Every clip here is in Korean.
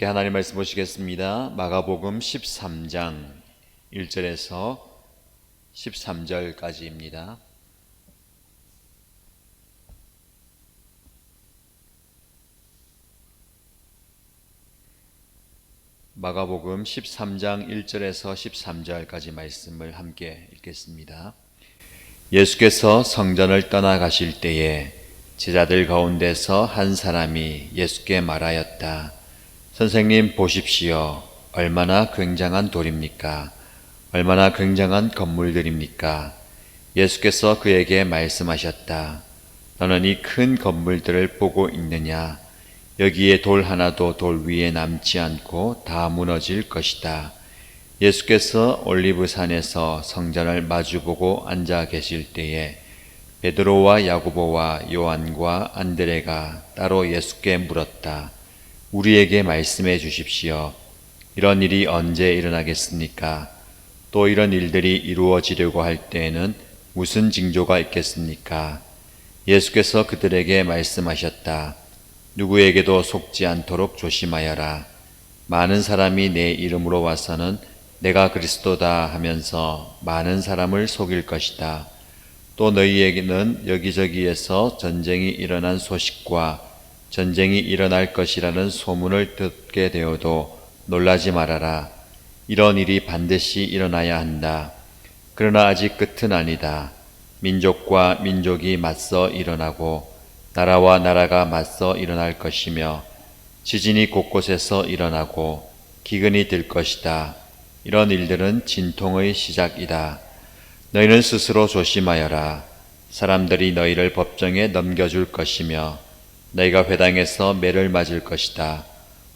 함께 하나님 말씀 보시겠습니다. 마가복음 13장 1절에서 13절까지입니다. 마가복음 13장 1절에서 13절까지 말씀을 함께 읽겠습니다. 예수께서 성전을 떠나가실 때에 제자들 가운데서 한 사람이 예수께 말하였다. 선생님 보십시오. 얼마나 굉장한 돌입니까? 얼마나 굉장한 건물들입니까? 예수께서 그에게 말씀하셨다. 너는 이 큰 건물들을 보고 있느냐? 여기에 돌 하나도 돌 위에 남지 않고 다 무너질 것이다. 예수께서 올리브산에서 성전을 마주보고 앉아 계실 때에 베드로와 야고보와 요한과 안드레가 따로 예수께 물었다. 우리에게 말씀해 주십시오. 이런 일이 언제 일어나겠습니까? 또 이런 일들이 이루어지려고 할 때에는 무슨 징조가 있겠습니까? 예수께서 그들에게 말씀하셨다. 누구에게도 속지 않도록 조심하여라. 많은 사람이 내 이름으로 와서는 내가 그리스도다 하면서 많은 사람을 속일 것이다. 또 너희에게는 여기저기에서 전쟁이 일어난 소식과 전쟁이 일어날 것이라는 소문을 듣게 되어도 놀라지 말아라. 이런 일이 반드시 일어나야 한다. 그러나 아직 끝은 아니다. 민족과 민족이 맞서 일어나고 나라와 나라가 맞서 일어날 것이며 지진이 곳곳에서 일어나고 기근이 들 것이다. 이런 일들은 진통의 시작이다. 너희는 스스로 조심하여라. 사람들이 너희를 법정에 넘겨줄 것이며 너희가 회당에서 매를 맞을 것이다.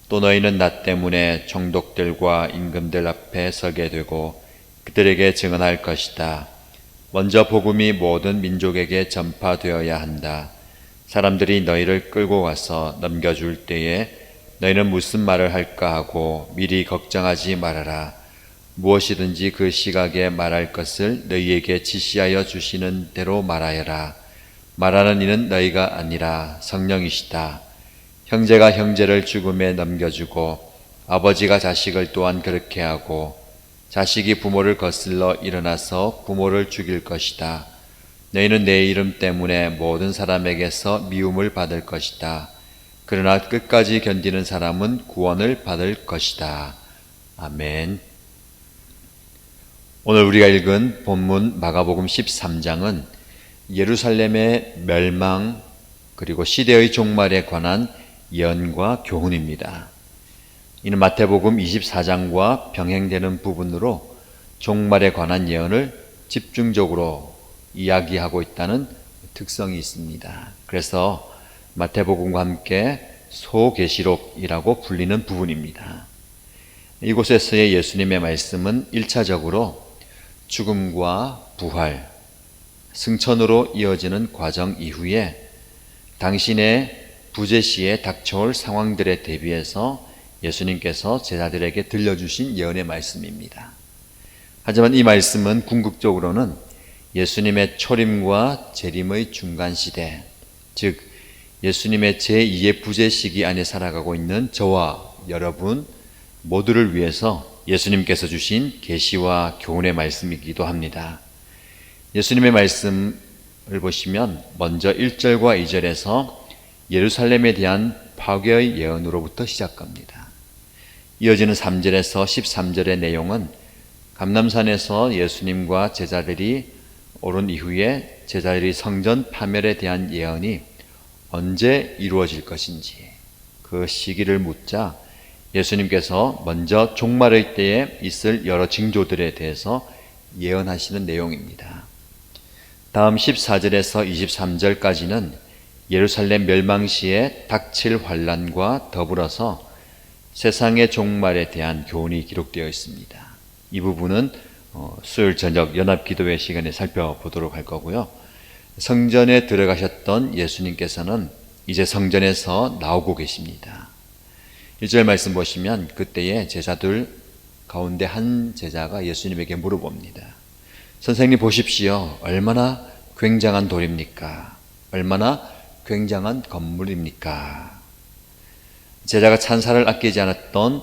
또 너희는 나 때문에 총독들과 임금들 앞에 서게 되고 그들에게 증언할 것이다. 먼저 복음이 모든 민족에게 전파되어야 한다. 사람들이 너희를 끌고 가서 넘겨줄 때에 너희는 무슨 말을 할까 하고 미리 걱정하지 말아라. 무엇이든지 그 시각에 말할 것을 너희에게 지시하여 주시는 대로 말하여라. 말하는 이는 너희가 아니라 성령이시다. 형제가 형제를 죽음에 넘겨주고 아버지가 자식을 또한 그렇게 하고 자식이 부모를 거슬러 일어나서 부모를 죽일 것이다. 너희는 내 이름 때문에 모든 사람에게서 미움을 받을 것이다. 그러나 끝까지 견디는 사람은 구원을 받을 것이다. 아멘. 오늘 우리가 읽은 본문 마가복음 13장은 예루살렘의 멸망 그리고 시대의 종말에 관한 예언과 교훈입니다. 이는 마태복음 24장과 병행되는 부분으로 종말에 관한 예언을 집중적으로 이야기하고 있다는 특성이 있습니다. 그래서 마태복음과 함께 소계시록이라고 불리는 부분입니다. 이곳에서의 예수님의 말씀은 1차적으로 죽음과 부활, 승천으로 이어지는 과정 이후에 당신의 부재 시에 닥쳐올 상황들에 대비해서 예수님께서 제자들에게 들려주신 예언의 말씀입니다. 하지만 이 말씀은 궁극적으로는 예수님의 초림과 재림의 중간 시대, 즉 예수님의 제2의 부재 시기 안에 살아가고 있는 저와 여러분 모두를 위해서 예수님께서 주신 계시와 교훈의 말씀이기도 합니다. 예수님의 말씀을 보시면 먼저 1절과 2절에서 예루살렘에 대한 파괴의 예언으로부터 시작합니다. 이어지는 3절에서 13절의 내용은 감람산에서 예수님과 제자들이 오른 이후에 제자들이 성전 파멸에 대한 예언이 언제 이루어질 것인지 그 시기를 묻자 예수님께서 먼저 종말의 때에 있을 여러 징조들에 대해서 예언하시는 내용입니다. 다음 14절에서 23절까지는 예루살렘 멸망 시에 닥칠 환난과 더불어서 세상의 종말에 대한 교훈이 기록되어 있습니다. 이 부분은 수요일 저녁 연합기도회 시간에 살펴보도록 할 거고요. 성전에 들어가셨던 예수님께서는 이제 성전에서 나오고 계십니다. 1절 말씀 보시면 그때에 제자들 가운데 한 제자가 예수님에게 물어봅니다. 선생님 보십시오. 얼마나 굉장한 돌입니까? 얼마나 굉장한 건물입니까? 제자가 찬사를 아끼지 않았던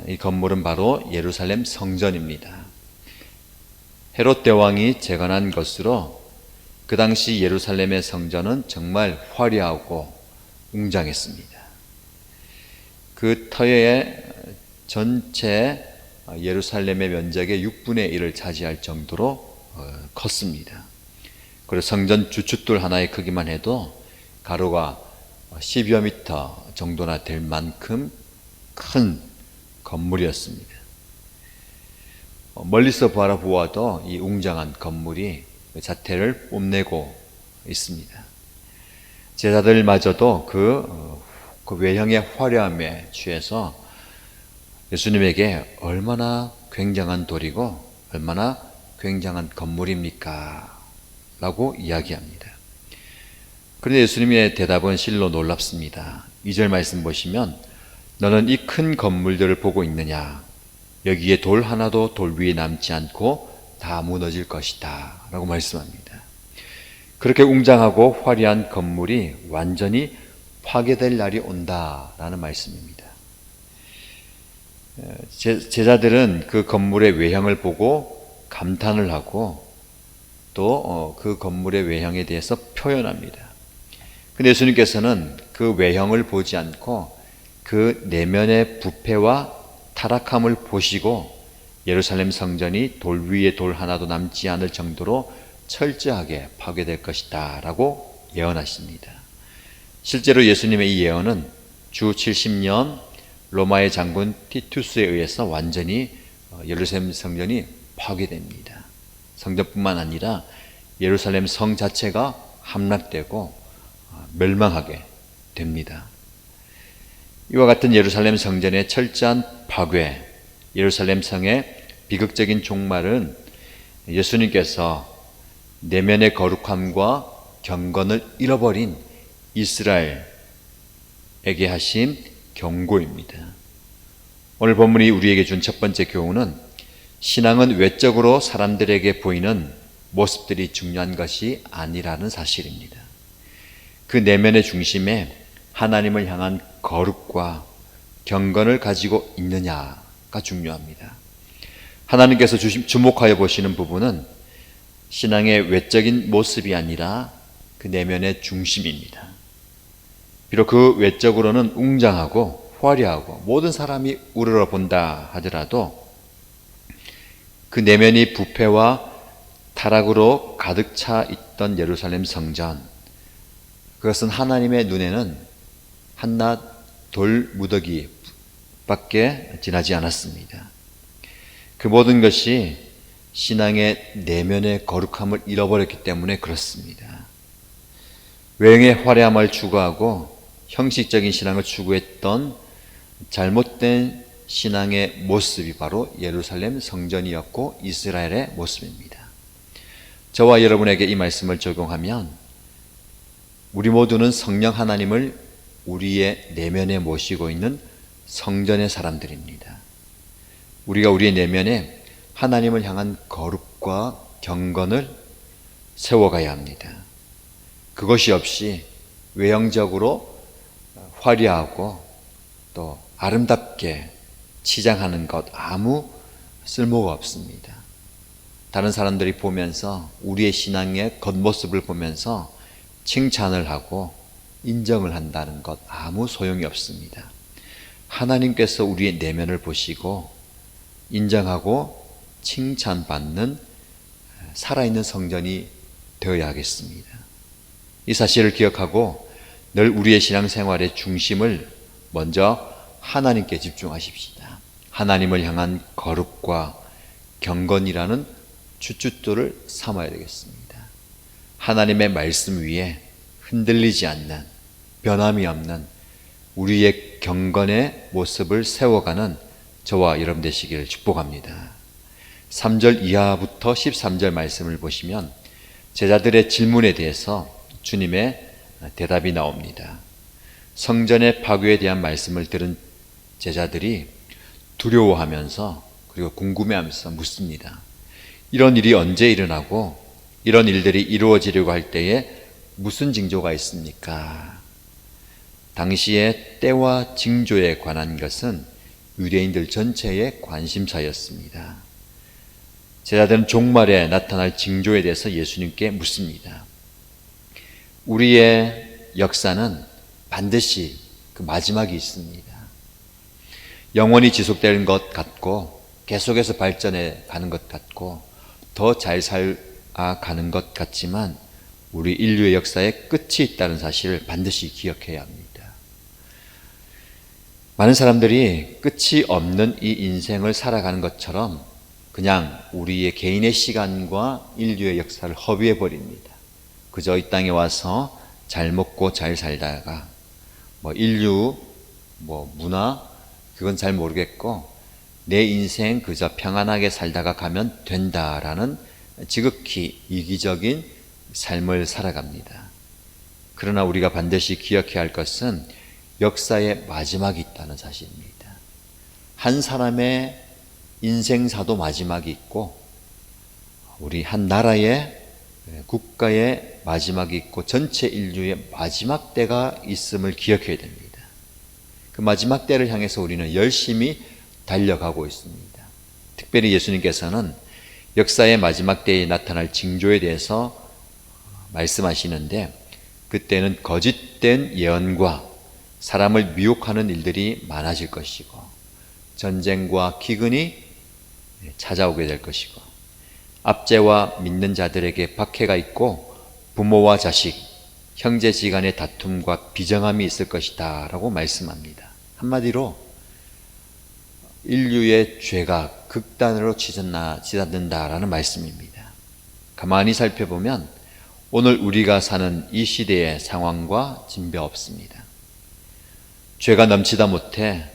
이 건물은 바로 예루살렘 성전입니다. 헤롯 대왕이 재건한 것으로 그 당시 예루살렘의 성전은 정말 화려하고 웅장했습니다. 그 터에 전체 예루살렘의 면적의 6분의 1을 차지할 정도로 컸습니다. 그리고 성전 주춧돌 하나의 크기만 해도 가로가 10여 미터 정도나 될 만큼 큰 건물이었습니다. 멀리서 바라보아도 이 웅장한 건물이 그 자태를 뽐내고 있습니다. 제자들마저도 그 외형의 화려함에 취해서 예수님에게 얼마나 굉장한 돌이고 얼마나 굉장한 건물입니까? 라고 이야기합니다. 그런데 예수님의 대답은 실로 놀랍습니다. 2절 말씀 보시면 너는 이 큰 건물들을 보고 있느냐? 여기에 돌 하나도 돌 위에 남지 않고 다 무너질 것이다 라고 말씀합니다. 그렇게 웅장하고 화려한 건물이 완전히 파괴될 날이 온다라는 말씀입니다. 제자들은 그 건물의 외형을 보고 감탄을 하고 또 그 건물의 외형에 대해서 표현합니다. 근데 예수님께서는 그 외형을 보지 않고 그 내면의 부패와 타락함을 보시고 예루살렘 성전이 돌 위에 돌 하나도 남지 않을 정도로 철저하게 파괴될 것이다 라고 예언하십니다. 실제로 예수님의 이 예언은 주 70년 로마의 장군 티투스에 의해서 완전히 예루살렘 성전이 파괴됩니다. 성전뿐만 아니라 예루살렘 성 자체가 함락되고 멸망하게 됩니다. 이와 같은 예루살렘 성전의 철저한 파괴, 예루살렘 성의 비극적인 종말은 예수님께서 내면의 거룩함과 경건을 잃어버린 이스라엘에게 하신 경고입니다. 오늘 본문이 우리에게 준 첫 번째 교훈은 신앙은 외적으로 사람들에게 보이는 모습들이 중요한 것이 아니라는 사실입니다. 그 내면의 중심에 하나님을 향한 거룩과 경건을 가지고 있느냐가 중요합니다. 하나님께서 주목하여 보시는 부분은 신앙의 외적인 모습이 아니라 그 내면의 중심입니다. 비록 그 외적으로는 웅장하고 화려하고 모든 사람이 우러러본다 하더라도 그 내면이 부패와 타락으로 가득 차 있던 예루살렘 성전, 그것은 하나님의 눈에는 한낱 돌 무더기 밖에 지나지 않았습니다. 그 모든 것이 신앙의 내면의 거룩함을 잃어버렸기 때문에 그렇습니다. 외형의 화려함을 추구하고 형식적인 신앙을 추구했던 잘못된 신앙의 모습이 바로 예루살렘 성전이었고 이스라엘의 모습입니다. 저와 여러분에게 이 말씀을 적용하면 우리 모두는 성령 하나님을 우리의 내면에 모시고 있는 성전의 사람들입니다. 우리가 우리의 내면에 하나님을 향한 거룩과 경건을 세워가야 합니다. 그것이 없이 외형적으로 화려하고 또 아름답게 치장하는 것 아무 쓸모가 없습니다. 다른 사람들이 보면서 우리의 신앙의 겉모습을 보면서 칭찬을 하고 인정을 한다는 것 아무 소용이 없습니다. 하나님께서 우리의 내면을 보시고 인정하고 칭찬받는 살아있는 성전이 되어야 하겠습니다. 이 사실을 기억하고 늘 우리의 신앙생활의 중심을 먼저 하나님께 집중하십시다. 하나님을 향한 거룩과 경건이라는 주춧돌을 삼아야 되겠습니다. 하나님의 말씀 위에 흔들리지 않는, 변함이 없는 우리의 경건의 모습을 세워가는 저와 여러분 되시기를 축복합니다. 3절 이하부터 13절 말씀을 보시면 제자들의 질문에 대해서 주님의 대답이 나옵니다. 성전의 파괴에 대한 말씀을 들은 제자들이 두려워하면서 그리고 궁금해하면서 묻습니다. 이런 일이 언제 일어나고 이런 일들이 이루어지려고 할 때에 무슨 징조가 있습니까? 당시의 때와 징조에 관한 것은 유대인들 전체의 관심사였습니다. 제자들은 종말에 나타날 징조에 대해서 예수님께 묻습니다. 우리의 역사는 반드시 그 마지막이 있습니다. 영원히 지속되는 것 같고 계속해서 발전해 가는 것 같고 더 잘 살아가는 것 같지만 우리 인류의 역사에 끝이 있다는 사실을 반드시 기억해야 합니다. 많은 사람들이 끝이 없는 이 인생을 살아가는 것처럼 그냥 우리의 개인의 시간과 인류의 역사를 허비해 버립니다. 그저 이 땅에 와서 잘 먹고 잘 살다가 인류, 문화 그건 잘 모르겠고 내 인생 그저 평안하게 살다가 가면 된다라는 지극히 이기적인 삶을 살아갑니다. 그러나 우리가 반드시 기억해야 할 것은 역사의 마지막이 있다는 사실입니다. 한 사람의 인생사도 마지막이 있고 우리 한 나라의 국가의 마지막이 있고 전체 인류의 마지막 때가 있음을 기억해야 됩니다. 그 마지막 때를 향해서 우리는 열심히 달려가고 있습니다. 특별히 예수님께서는 역사의 마지막 때에 나타날 징조에 대해서 말씀하시는데 그때는 거짓된 예언과 사람을 미혹하는 일들이 많아질 것이고 전쟁과 기근이 찾아오게 될 것이고 압제와 믿는 자들에게 박해가 있고 부모와 자식, 형제지간의 다툼과 비정함이 있을 것이다 라고 말씀합니다. 한마디로 인류의 죄가 극단으로 치닫는다라는 말씀입니다. 가만히 살펴보면 오늘 우리가 사는 이 시대의 상황과 진배 없습니다. 죄가 넘치다 못해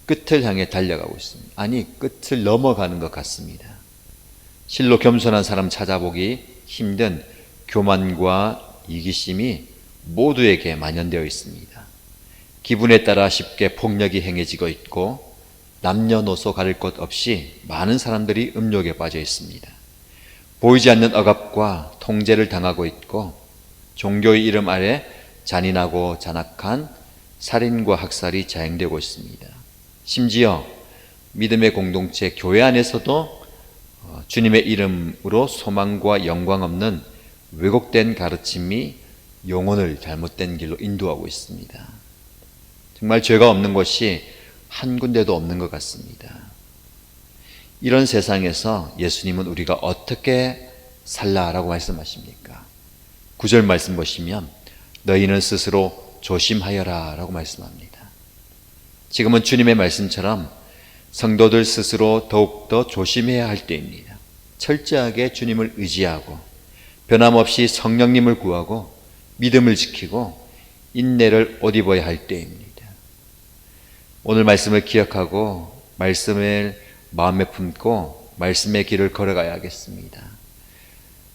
끝을 향해 달려가고 있습니다. 아니, 끝을 넘어가는 것 같습니다. 실로 겸손한 사람 찾아보기 힘든 교만과 이기심이 모두에게 만연되어 있습니다. 기분에 따라 쉽게 폭력이 행해지고 있고 남녀노소 가릴 것 없이 많은 사람들이 음욕에 빠져 있습니다. 보이지 않는 억압과 통제를 당하고 있고 종교의 이름 아래 잔인하고 잔악한 살인과 학살이 자행되고 있습니다. 심지어 믿음의 공동체 교회 안에서도 주님의 이름으로 소망과 영광 없는 왜곡된 가르침이 영혼을 잘못된 길로 인도하고 있습니다. 정말 죄가 없는 곳이 한 군데도 없는 것 같습니다. 이런 세상에서 예수님은 우리가 어떻게 살라라고 말씀하십니까? 9절 말씀 보시면 너희는 스스로 조심하여라 라고 말씀합니다. 지금은 주님의 말씀처럼 성도들 스스로 더욱더 조심해야 할 때입니다. 철저하게 주님을 의지하고 변함없이 성령님을 구하고 믿음을 지키고 인내를 옷 입어야 할 때입니다. 오늘 말씀을 기억하고 말씀을 마음에 품고 말씀의 길을 걸어가야겠습니다.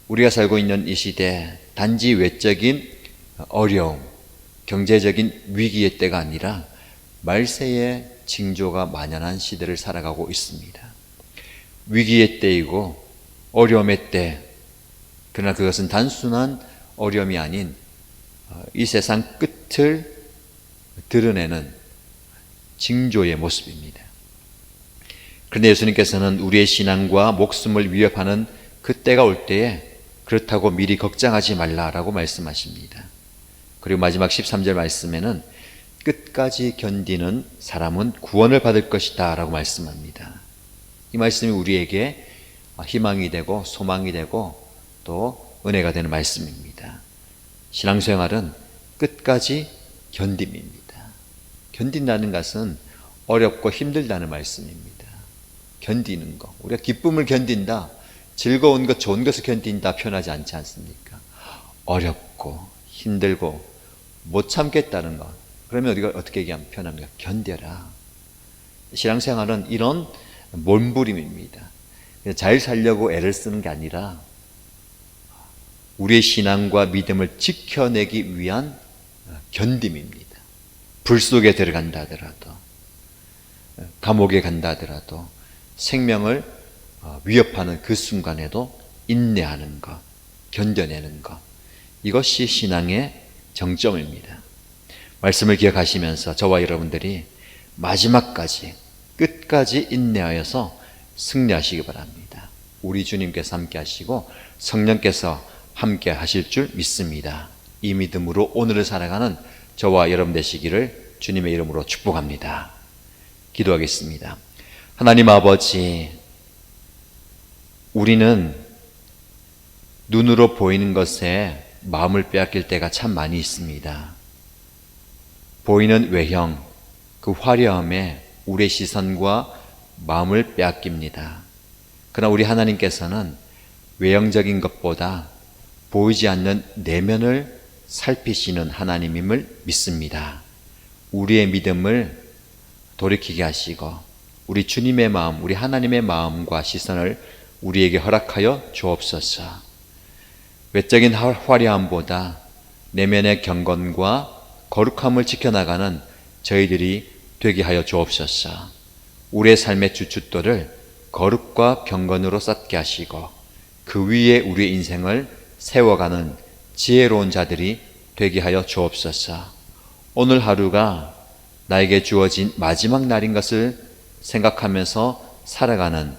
우리가 살고 있는 이 시대 단지 외적인 어려움, 경제적인 위기의 때가 아니라 말세의 징조가 만연한 시대를 살아가고 있습니다. 위기의 때이고 어려움의 때, 그러나 그것은 단순한 어려움이 아닌 이 세상 끝을 드러내는 징조의 모습입니다. 그런데 예수님께서는 우리의 신앙과 목숨을 위협하는 그 때가 올 때에 그렇다고 미리 걱정하지 말라라고 말씀하십니다. 그리고 마지막 13절 말씀에는 끝까지 견디는 사람은 구원을 받을 것이다 라고 말씀합니다. 이 말씀이 우리에게 희망이 되고 소망이 되고 또 은혜가 되는 말씀입니다. 신앙생활은 끝까지 견딤입니다. 견딘다는 것은 어렵고 힘들다는 말씀입니다. 견디는 것, 우리가 기쁨을 견딘다, 즐거운 것, 좋은 것을 견딘다 표현하지 않지 않습니까? 어렵고 힘들고 못 참겠다는 것, 그러면 우리가 어떻게 표현합니까? 견뎌라. 신앙생활은 이런 몸부림입니다. 잘 살려고 애를 쓰는 게 아니라 우리의 신앙과 믿음을 지켜내기 위한 견딤입니다. 불 속에 들어간다 하더라도, 감옥에 간다 하더라도 생명을 위협하는 그 순간에도 인내하는 것, 견뎌내는 것, 이것이 신앙의 정점입니다. 말씀을 기억하시면서 저와 여러분들이 마지막까지 끝까지 인내하여서 승리하시기 바랍니다. 우리 주님께서 함께 하시고 성령께서 함께 하실 줄 믿습니다. 이 믿음으로 오늘을 살아가는 저와 여러분 되시기를 주님의 이름으로 축복합니다. 기도하겠습니다. 하나님 아버지, 우리는 눈으로 보이는 것에 마음을 빼앗길 때가 참 많이 있습니다. 보이는 외형, 그 화려함에 우리의 시선과 마음을 빼앗깁니다. 그러나 우리 하나님께서는 외형적인 것보다 보이지 않는 내면을 살피시는 하나님임을 믿습니다. 우리의 믿음을 돌이키게 하시고 우리 주님의 마음, 우리 하나님의 마음과 시선을 우리에게 허락하여 주옵소서. 외적인 화려함보다 내면의 경건과 거룩함을 지켜나가는 저희들이 되게 하여 주옵소서. 우리의 삶의 주춧돌을 거룩과 경건으로 쌓게 하시고 그 위에 우리의 인생을 세워가는 지혜로운 자들이 되게 하여 주옵소서. 오늘 하루가 나에게 주어진 마지막 날인 것을 생각하면서 살아가는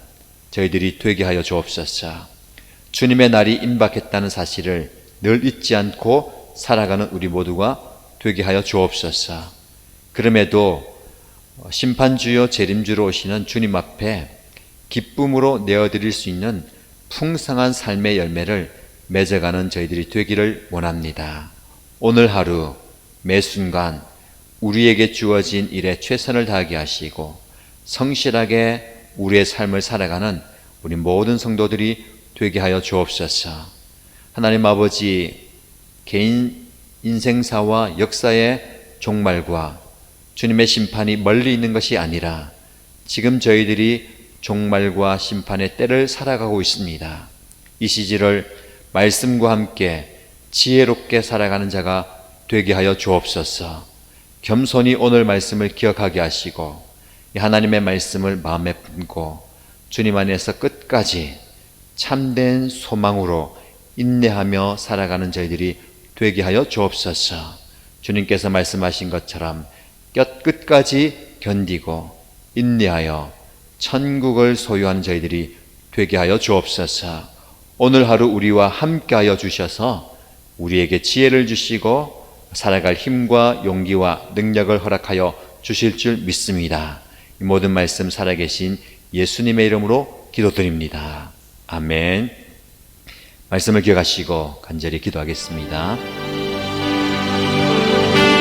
저희들이 되게 하여 주옵소서. 주님의 날이 임박했다는 사실을 늘 잊지 않고 살아가는 우리 모두가 되게 하여 주옵소서. 그럼에도 심판주요 재림주로 오시는 주님 앞에 기쁨으로 내어드릴 수 있는 풍성한 삶의 열매를 맺어가는 저희들이 되기를 원합니다. 오늘 하루 매 순간 우리에게 주어진 일에 최선을 다하게 하시고 성실하게 우리의 삶을 살아가는 우리 모든 성도들이 되게 하여 주옵소서. 하나님 아버지, 개인 인생사와 역사의 종말과 주님의 심판이 멀리 있는 것이 아니라 지금 저희들이 종말과 심판의 때를 살아가고 있습니다. 이 시절을 말씀과 함께 지혜롭게 살아가는 자가 되게 하여 주옵소서. 겸손히 오늘 말씀을 기억하게 하시고 하나님의 말씀을 마음에 품고 주님 안에서 끝까지 참된 소망으로 인내하며 살아가는 저희들이 되게 하여 주옵소서. 주님께서 말씀하신 것처럼 끝까지 견디고 인내하여 천국을 소유하는 저희들이 되게 하여 주옵소서. 오늘 하루 우리와 함께하여 주셔서 우리에게 지혜를 주시고 살아갈 힘과 용기와 능력을 허락하여 주실 줄 믿습니다. 이 모든 말씀 살아계신 예수님의 이름으로 기도드립니다. 아멘. 말씀을 기억하시고 간절히 기도하겠습니다.